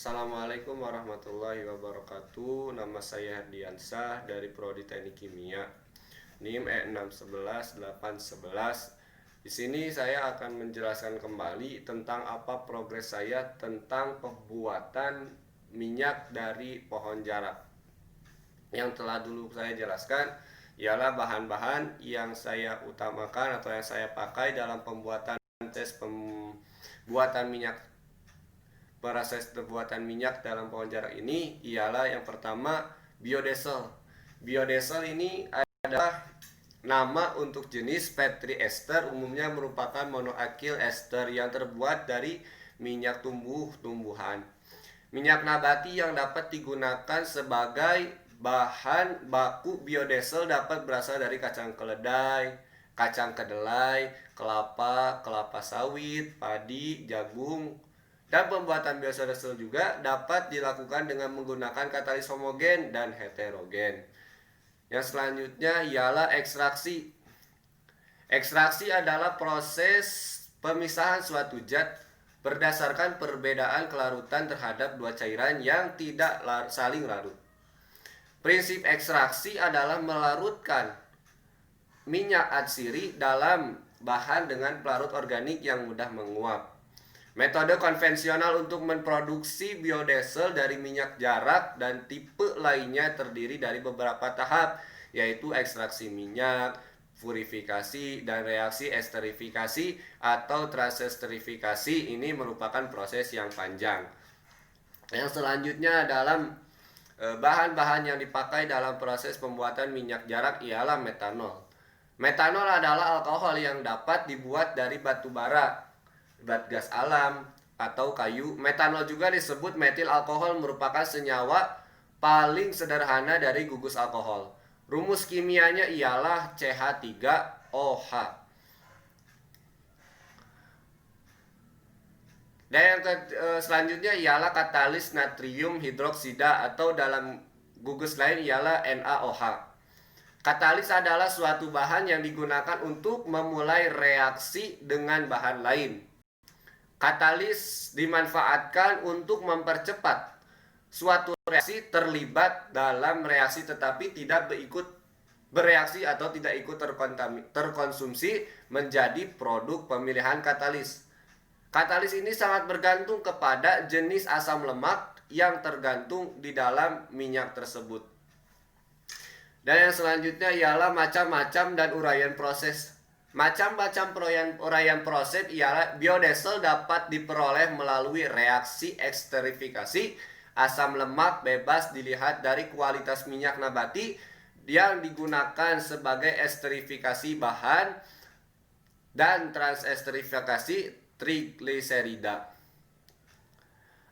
Assalamualaikum warahmatullahi wabarakatuh. Nama saya Herdiansah dari Prodi Teknik Kimia. NIM E611811. Di sini saya akan menjelaskan kembali tentang apa progres saya tentang pembuatan minyak dari pohon jarak. Yang telah dulu saya jelaskan ialah bahan-bahan yang saya utamakan atau yang saya pakai dalam pembuatan pembuatan minyak. Proses pembuatan minyak dalam pohon jarak ini ialah yang pertama biodiesel. Biodiesel ini adalah nama untuk jenis petri ester, umumnya merupakan monoakil ester yang terbuat dari minyak tumbuh-tumbuhan. Minyak nabati yang dapat digunakan sebagai bahan baku biodiesel dapat berasal dari kacang keledai, kacang kedelai, kelapa, kelapa sawit, padi, jagung. Dan pembuatan biodiesel juga dapat dilakukan dengan menggunakan katalis homogen dan heterogen. Yang selanjutnya ialah ekstraksi. Ekstraksi adalah proses pemisahan suatu zat berdasarkan perbedaan kelarutan terhadap dua cairan yang tidak saling larut. Prinsip ekstraksi adalah melarutkan minyak atsiri dalam bahan dengan pelarut organik yang mudah menguap. Metode konvensional untuk memproduksi biodiesel dari minyak jarak dan tipe lainnya terdiri dari beberapa tahap, yaitu ekstraksi minyak, purifikasi, dan reaksi esterifikasi atau transesterifikasi. Ini merupakan proses yang panjang. Yang selanjutnya dalam bahan-bahan yang dipakai dalam proses pembuatan minyak jarak ialah metanol. Metanol adalah alkohol yang dapat dibuat dari batu bara, zat gas alam, atau kayu. Metanol juga disebut metil alkohol, merupakan senyawa paling sederhana dari gugus alkohol. Rumus kimianya ialah CH3OH. Dan yang selanjutnya ialah katalis natrium hidroksida atau dalam gugus lain ialah NaOH. Katalis adalah suatu bahan yang digunakan untuk memulai reaksi dengan bahan lain. Katalis dimanfaatkan untuk mempercepat suatu reaksi terlibat dalam reaksi tetapi tidak ikut bereaksi atau tidak ikut terkonsumsi menjadi produk pemilihan katalis. Katalis ini sangat bergantung kepada jenis asam lemak yang tergantung di dalam minyak tersebut. Dan yang selanjutnya ialah macam-macam dan uraian proses. Macam-macam uraian proses ialah biodiesel dapat diperoleh melalui reaksi esterifikasi. Asam lemak bebas dilihat dari kualitas minyak nabati yang digunakan sebagai esterifikasi bahan dan transesterifikasi trigliserida.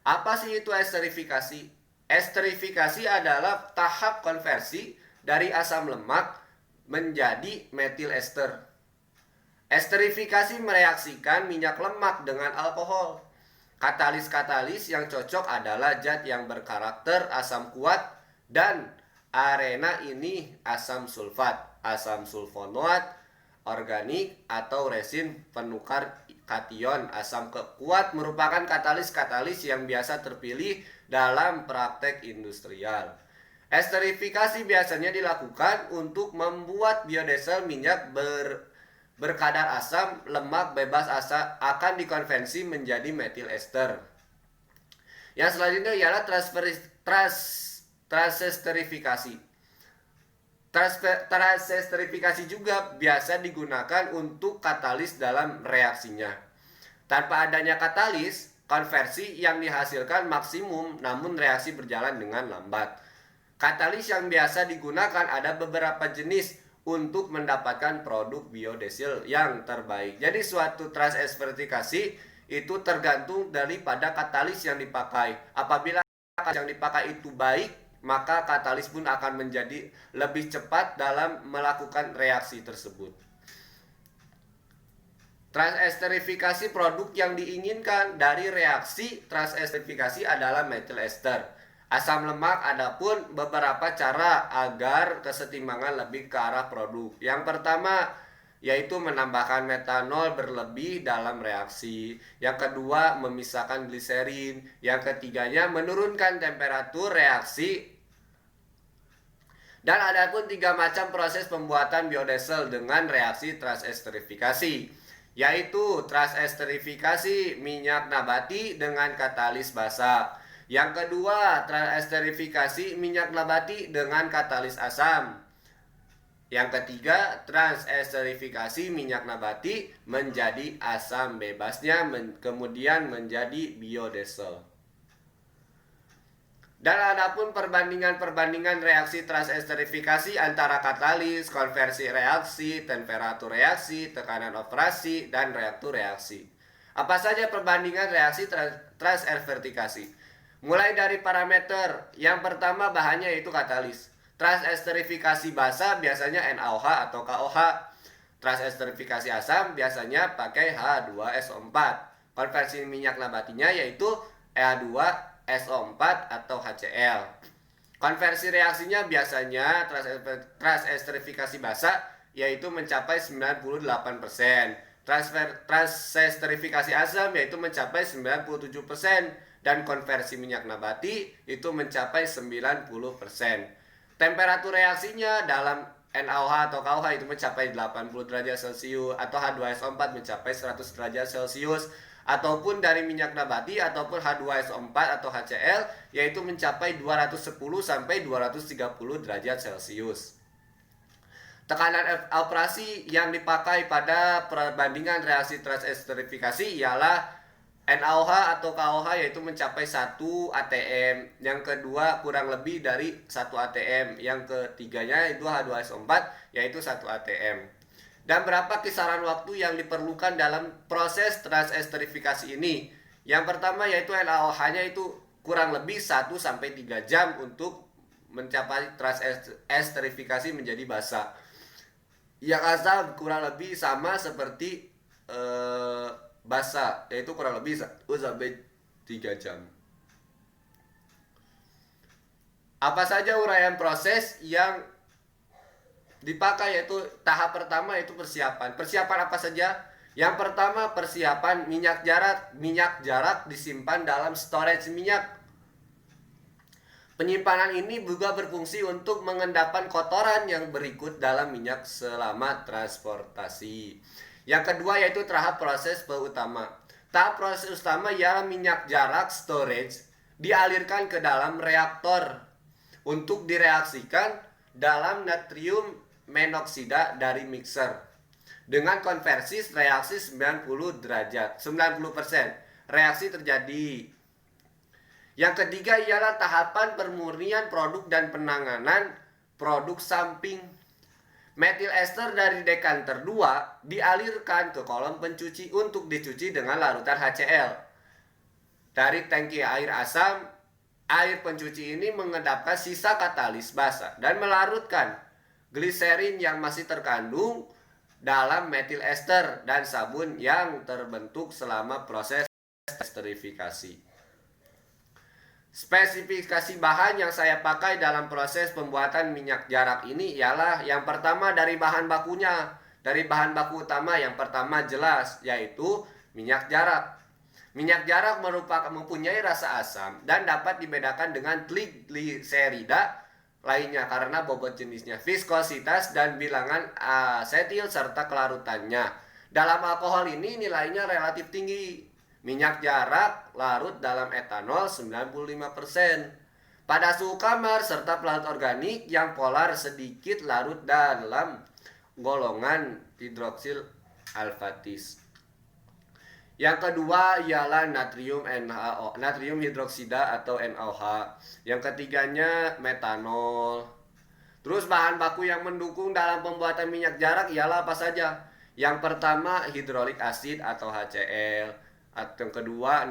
Apa sih itu esterifikasi? Esterifikasi adalah tahap konversi dari asam lemak menjadi metil ester. Esterifikasi mereaksikan minyak lemak dengan alkohol. Katalis-katalis yang cocok adalah zat yang berkarakter asam kuat dan arena ini asam sulfat, asam sulfonoat, organik atau resin penukar kation. Asam kuat merupakan katalis-katalis yang biasa terpilih dalam praktek industrial. Esterifikasi biasanya dilakukan untuk membuat biodiesel minyak berkadar asam lemak bebas akan dikonversi menjadi metil ester. Yang selanjutnya ialah transesterifikasi. Transesterifikasi juga biasa digunakan untuk katalis dalam reaksinya. Tanpa adanya katalis, konversi yang dihasilkan maksimum namun reaksi berjalan dengan lambat. Katalis yang biasa digunakan ada beberapa jenis untuk mendapatkan produk biodiesel yang terbaik. Jadi suatu transesterifikasi itu tergantung daripada katalis yang dipakai. Apabila katalis yang dipakai itu baik, maka katalis pun akan menjadi lebih cepat dalam melakukan reaksi tersebut. Transesterifikasi produk yang diinginkan dari reaksi transesterifikasi adalah metil ester. Asam lemak adapun beberapa cara agar kesetimbangan lebih ke arah produk. Yang pertama, yaitu menambahkan metanol berlebih dalam reaksi. Yang kedua, memisahkan gliserin. Yang ketiganya, menurunkan temperatur reaksi. Dan ada pun 3 macam proses pembuatan biodiesel dengan reaksi transesterifikasi, yaitu transesterifikasi minyak nabati dengan katalis basa. Yang kedua, transesterifikasi minyak nabati dengan katalis asam. Yang ketiga, transesterifikasi minyak nabati menjadi asam bebasnya kemudian menjadi biodiesel. Dan adapun perbandingan reaksi transesterifikasi antara katalis, konversi reaksi, temperatur reaksi, tekanan operasi, dan reaktur reaksi. Apa saja perbandingan reaksi transesterifikasi? Mulai dari parameter, yang pertama bahannya yaitu katalis. Transesterifikasi basa biasanya NaOH atau KOH. Transesterifikasi asam biasanya pakai H2SO4. Konversi minyak nabatinya yaitu H2SO4 atau HCl. Konversi reaksinya biasanya transesterifikasi basa yaitu mencapai 98%. Transesterifikasi asam yaitu mencapai 97% dan konversi minyak nabati itu mencapai 90%. Temperatur reaksinya dalam NaOH atau KOH itu mencapai 80 derajat Celcius atau H2SO4 mencapai 100 derajat Celcius, ataupun dari minyak nabati ataupun H2SO4 atau HCl yaitu mencapai 210 sampai 230 derajat Celcius. Tekanan operasi yang dipakai pada perbandingan reaksi transesterifikasi ialah NaOH atau KOH yaitu mencapai 1 atm, yang kedua kurang lebih dari 1 atm, yang ketiganya itu H2SO4 yaitu 1 atm. Dan berapa kisaran waktu yang diperlukan dalam proses transesterifikasi ini? Yang pertama yaitu NaOH-nya itu kurang lebih 1 sampai 3 jam untuk mencapai transesterifikasi menjadi basa. Yang asam kurang lebih sama seperti basa, yaitu kurang lebih 1 sampai 3 jam. Apa saja uraian proses yang dipakai, yaitu tahap pertama yaitu persiapan. Persiapan apa saja? Yang pertama, persiapan minyak jarak. Minyak jarak disimpan dalam storage minyak. Penyimpanan ini juga berfungsi untuk mengendapkan kotoran yang berikut dalam minyak selama transportasi. Yang kedua yaitu tahap proses utama. Tahap proses utama ialah minyak jarak storage dialirkan ke dalam reaktor untuk direaksikan dalam natrium menoksida dari mixer dengan konversi reaksi 90 derajat, 90%. Reaksi terjadi. Yang ketiga ialah tahapan pemurnian produk dan penanganan produk samping. Metil ester dari dekanter 2 dialirkan ke kolom pencuci untuk dicuci dengan larutan HCl. Dari tangki air asam, air pencuci ini mengendapkan sisa katalis basa dan melarutkan gliserin yang masih terkandung dalam metil ester dan sabun yang terbentuk selama proses esterifikasi. Spesifikasi bahan yang saya pakai dalam proses pembuatan minyak jarak ini ialah yang pertama dari bahan bakunya. Dari bahan baku utama yang pertama jelas yaitu minyak jarak. Minyak jarak mempunyai rasa asam dan dapat dibedakan dengan gliserida lainnya karena bobot jenisnya, viskositas dan bilangan asetil serta kelarutannya. Dalam alkohol ini nilainya relatif tinggi. Minyak jarak larut dalam etanol 95%. Pada suhu kamar serta pelarut organik yang polar sedikit larut dalam golongan hidroksil alfatis. Yang kedua ialah natrium NaO, natrium hidroksida atau NaOH. Yang ketiganya metanol. Terus bahan baku yang mendukung dalam pembuatan minyak jarak ialah apa saja? Yang pertama hidrolik asid atau HCl. Atau yang kedua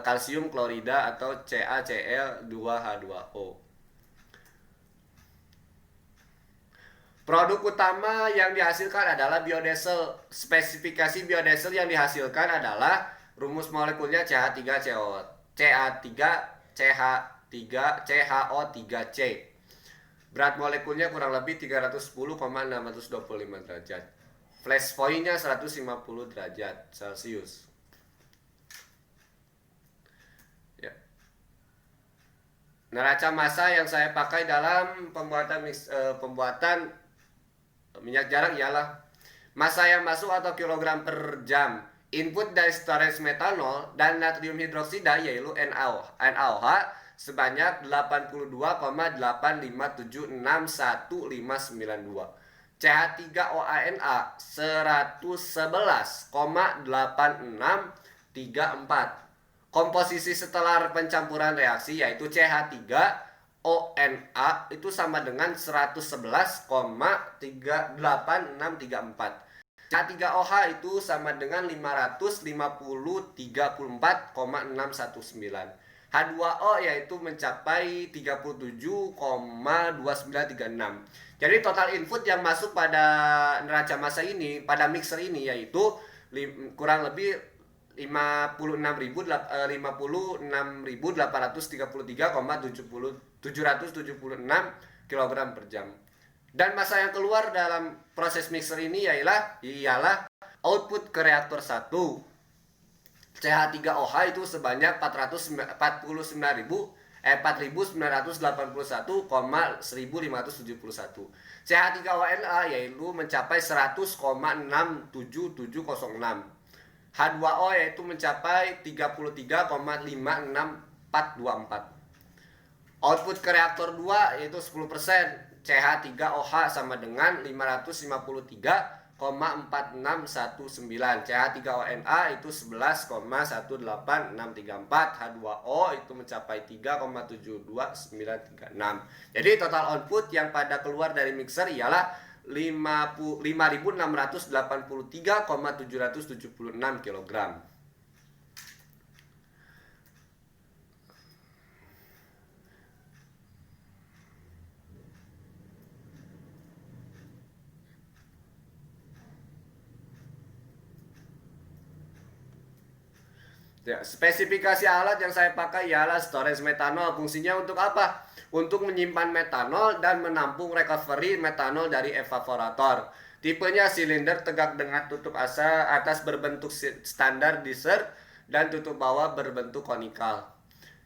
kalsium klorida atau CaCl2H2O. Produk utama yang dihasilkan adalah biodiesel. Spesifikasi biodiesel yang dihasilkan adalah rumus molekulnya CH3CO, CH3CHO3C. Berat molekulnya kurang lebih 310,625 derajat. Flash point-nya 150 derajat Celcius. Ya. Neraca massa yang saya pakai dalam pembuatan minyak jarak ialah massa yang masuk atau kilogram per jam. Input dari storage metanol dan natrium hidroksida yaitu NaOH sebanyak 82,85761,592. CH3OANA 111,8634. Komposisi setelah pencampuran reaksi yaitu CH3ONA itu sama dengan 111,38634. CH3OH itu sama dengan 534,619. H2O yaitu mencapai 37,2936. Jadi total input yang masuk pada neraca massa ini, pada mixer ini yaitu kurang lebih 56.833,776 kg per jam. Dan massa yang keluar dalam proses mixer ini ialah output ke reaktor 1 CH3OH itu sebanyak 4.981,1571. CH3ONA yaitu mencapai 100,67706. H2O yaitu mencapai 33,56424. Output ke reaktor 2 yaitu 10%. CH3OH sama dengan 553,46119. CH3ONA itu 11,18634. H2O itu mencapai 3,72936. Jadi total output yang pada keluar dari mixer ialah 5.683,776 kg. Ya, spesifikasi alat yang saya pakai ialah storage metanol. Fungsinya untuk apa? Untuk menyimpan metanol dan menampung recovery metanol dari evaporator. Tipenya silinder tegak dengan tutup atas berbentuk standar dessert dan tutup bawah berbentuk konikal.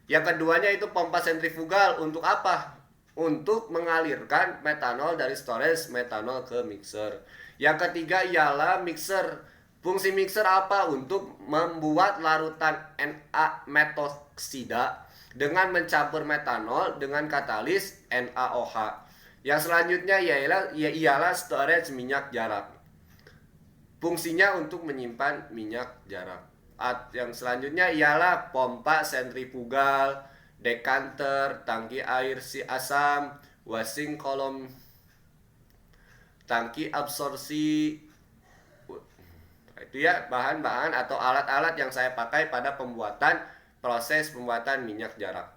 Yang keduanya itu pompa sentrifugal. Untuk apa? Untuk mengalirkan metanol dari storage metanol ke mixer. Yang ketiga ialah mixer. Fungsi mixer apa? Untuk membuat larutan Na-metoksida dengan mencampur metanol dengan katalis NaOH. Yang selanjutnya ialah storage minyak jarak. Fungsinya untuk menyimpan minyak jarak. Yang selanjutnya ialah pompa sentrifugal, dekanter, tangki air si asam, washing column, tangki absorpsi. Itu ya bahan-bahan atau alat-alat yang saya pakai pada proses pembuatan minyak jarak.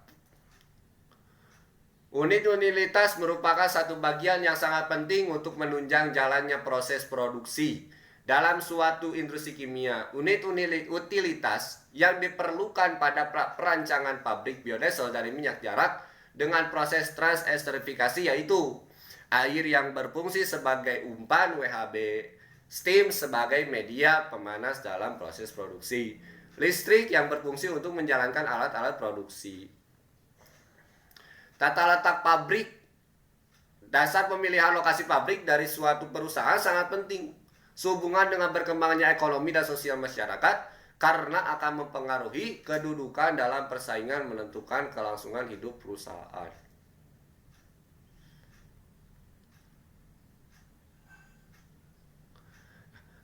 Unit utilitas merupakan satu bagian yang sangat penting untuk menunjang jalannya proses produksi. Dalam suatu industri kimia, unit utilitas yang diperlukan pada perancangan pabrik biodiesel dari minyak jarak dengan proses transesterifikasi yaitu air yang berfungsi sebagai umpan WHB, steam sebagai media pemanas dalam proses produksi, listrik yang berfungsi untuk menjalankan alat-alat produksi. Tata letak pabrik. Dasar pemilihan lokasi pabrik dari suatu perusahaan sangat penting sehubungan dengan berkembangnya ekonomi dan sosial masyarakat karena akan mempengaruhi kedudukan dalam persaingan menentukan kelangsungan hidup perusahaan.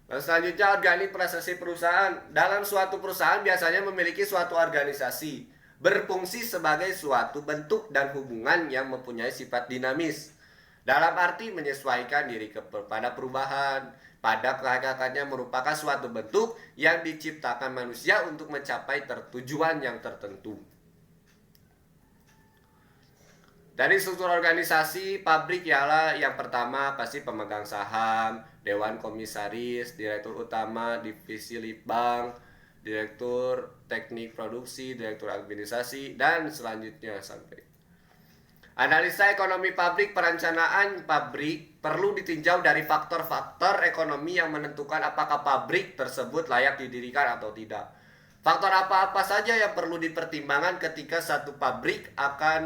Dan selanjutnya organisasi perusahaan. Dalam suatu perusahaan biasanya memiliki suatu organisasi berfungsi sebagai suatu bentuk dan hubungan yang mempunyai sifat dinamis. Dalam arti menyesuaikan diri kepada perubahan. Pada hakikatnya merupakan suatu bentuk yang diciptakan manusia untuk mencapai tujuan yang tertentu. Dari struktur organisasi pabrik ialah yang pertama pasti pemegang saham, dewan komisaris, direktur utama, divisi litbang, direktur teknik produksi, direktur administrasi, dan selanjutnya sampai. Analisa ekonomi pabrik. Perencanaan pabrik perlu ditinjau dari faktor-faktor ekonomi yang menentukan apakah pabrik tersebut layak didirikan atau tidak. Faktor apa-apa saja yang perlu dipertimbangkan ketika satu pabrik akan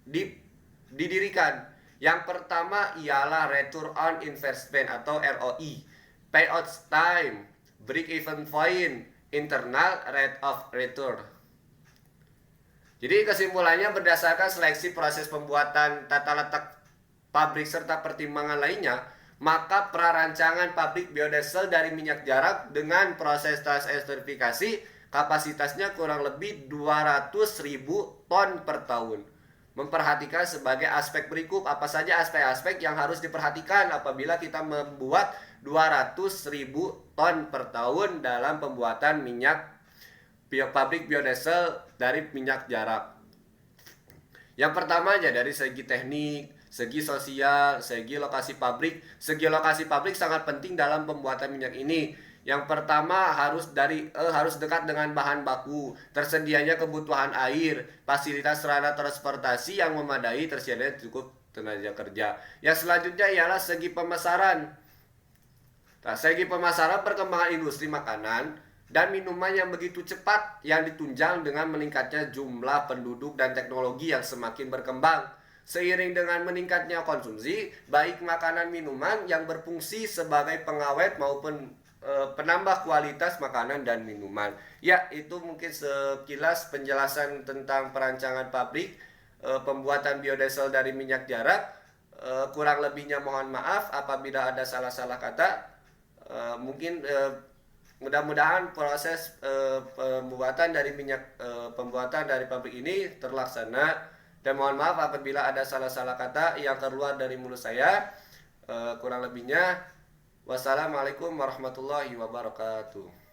didirikan. Yang pertama ialah return on investment atau ROI, payout time, break even point, internal rate of return. Jadi kesimpulannya, berdasarkan seleksi proses pembuatan, tata letak pabrik serta pertimbangan lainnya, maka prarancangan pabrik biodiesel dari minyak jarak dengan proses transelectrifikasi kapasitasnya kurang lebih 200.000 ton per tahun. Memperhatikan sebagai aspek berikut apa saja aspek-aspek yang harus diperhatikan apabila kita membuat 200.000 ton per tahun dalam pembuatan pabrik biodiesel dari minyak jarak. Yang pertama aja dari segi teknik, segi sosial, segi lokasi pabrik. Segi lokasi pabrik sangat penting dalam pembuatan minyak ini. Yang pertama harus dekat dengan bahan baku, tersedianya kebutuhan air, fasilitas sarana transportasi yang memadai, tersedia cukup tenaga kerja. Yang selanjutnya ialah segi pemasaran. Nah, segi pemasaran, perkembangan industri makanan dan minuman yang begitu cepat yang ditunjang dengan meningkatnya jumlah penduduk dan teknologi yang semakin berkembang. Seiring dengan meningkatnya konsumsi, baik makanan minuman yang berfungsi sebagai pengawet maupun penambah kualitas makanan dan minuman. Ya, itu mungkin sekilas penjelasan tentang perancangan pabrik pembuatan biodiesel dari minyak jarak. Kurang lebihnya mohon maaf apabila ada salah-salah kata. Mungkin mudah-mudahan proses pembuatan dari pabrik ini terlaksana, dan mohon maaf apabila ada salah-salah kata yang keluar dari mulut saya. Kurang lebihnya, wassalamualaikum warahmatullahi wabarakatuh.